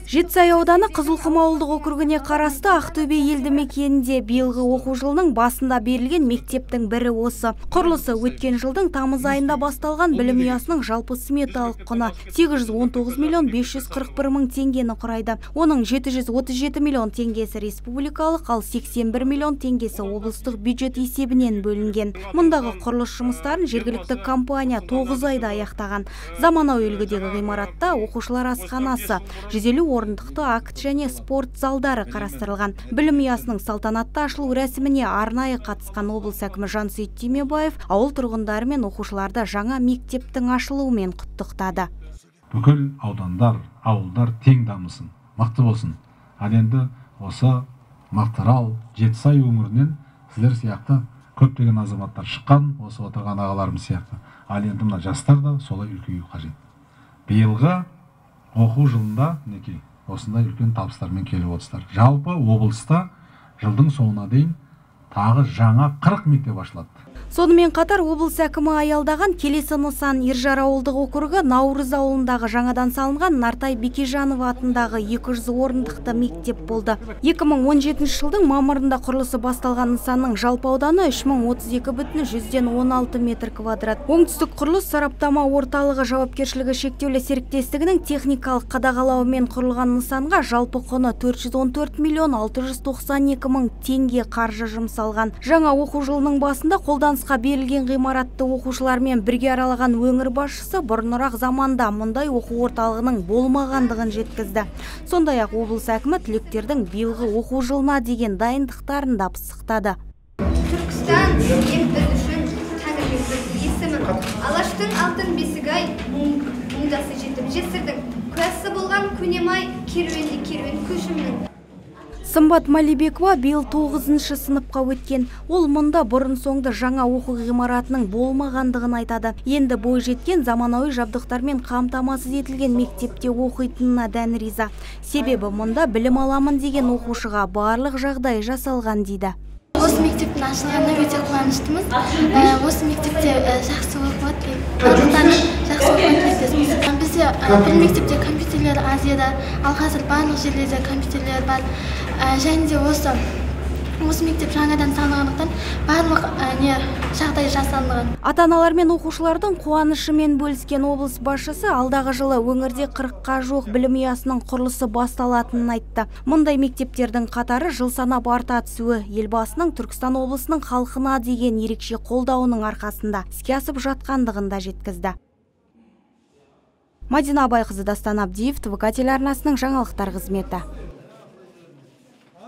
Жетісай ауданы Қызылқұм ауылдық округіне қарасты Ақтөбе елді мекенінде биылғы оқу жылының басында берілген мектептің бірі осы. Құрылысы өткен жылдың тамыз айында басталған білім ұясының жалпы сметалық құны 819 миллион 541 мың теңгені құрайды. Оның 737 миллион теңгесі республикалық, ал 81 миллион теңгесі облыстық бюджет есебінен бөлінген. Мұндағы құрылыс жұмыстарын жергілікті компания 9 айда аяқтаған. Заманауи үлгідегі ғимаратта оқушылар асханасы, 150 орындықты акт және спорт залдары қарастырылған. Білім ұясының салтанатты ашылу рәсіміне арнайы қатысқан облыс әкімі Жансейіт Түймебаев ауыл тұрғындары мен оқушыларды жаңа мектептің ашылуымен құттықтады. Бүкіл аудандар, ауылдар тең дамысын, мықты болсын. Ал енді осы Мақтаарал, Жетісай өңірінен сіздер сияқты көптеген азаматтар шыққан, осы отырған ағаларымыз сияқты. Ал енді мына жастар да солай үлкею қажет. Биылғы оқу жылында мінекей осындай үлкен табыстармен келіп отырсыздар. Жалпы облыста жылдың соңына дейін тағы жаңа 40 мектеп ашылады. Сонымен қатар облыс әкімі аялдаған келесі нысан Ержар ауылдық округі Наурыз ауылындағы жаңадан салынған Нартай Бекежанова атындағы 200 орындықты мектеп болды. 2017 жылдың мамырында құрылысы басталған нысанның жалпы ауданы 3032,16 метр квадрат. Оңтүстік құрылыс сараптама орталығы жауапкершілігі шектеулі серіктестігінің техникалық қадағалауымен құрылған нысанға жалпы құны 414 миллион 692 мың теңге қаржы жұмсалған. Жаңа оқу жылының басында қолданысқа берілген ғимаратты оқушылармен бірге аралаған өңір басшысы бұрынырақ заманда мұндай оқу орталығының болмағандығын жеткізді. Сондай-ақ облыс әкімі түлектердің биылғы оқу жылына деген дайындықтарын да пысықтады. Түркістан ел біз үшін тәңірбек есімі. Алаштың алтын бесігі мұңдасы жетіп жесірдің. Куәсі болған Көнемай керуенді керуен көшімнің. Сымбат Малибекова биыл 9-шы сыныпқа өткен. Ол мұнда бұрын-соңды жаңа оқу ғимаратының болмағандығын айтады. Енді бой жеткен заманауи жабдықтармен қамтамасыз етілген мектепте оқитынына дән риза. Себебі мұнда білім аламын деген оқушыға барлық жағдай жасалған дейді. Осы мектептің ашылғанына өте қуаныштымыз. Осы мектепте жақсы оқып жатырмыз. Жақсы оқып жатырмыз. Бізде бұл мектепте компьютерлер Азияда, ал қазір барлық жерлерде компьютерлер бар. Және де осы мектеп жаңадан салынғандықтан барлық жағдай жасалынған. Ата-аналар мен оқушылардың қуанышымен бөліскен облыс басшысы алдағы жылы өңірде 40-қа жуық білім ұясының құрылысы басталатынын айтты. Мұндай мектептердің қатары жыл санап арта түсуі елбасының Түркістан облысының халқына деген ерекше қолдауының арқасында іске асып жатқандығын да жеткізді. Мадина Абайқызы, Дастан Абдиев, ТВК телеарнасының жаңалықтар қызметі.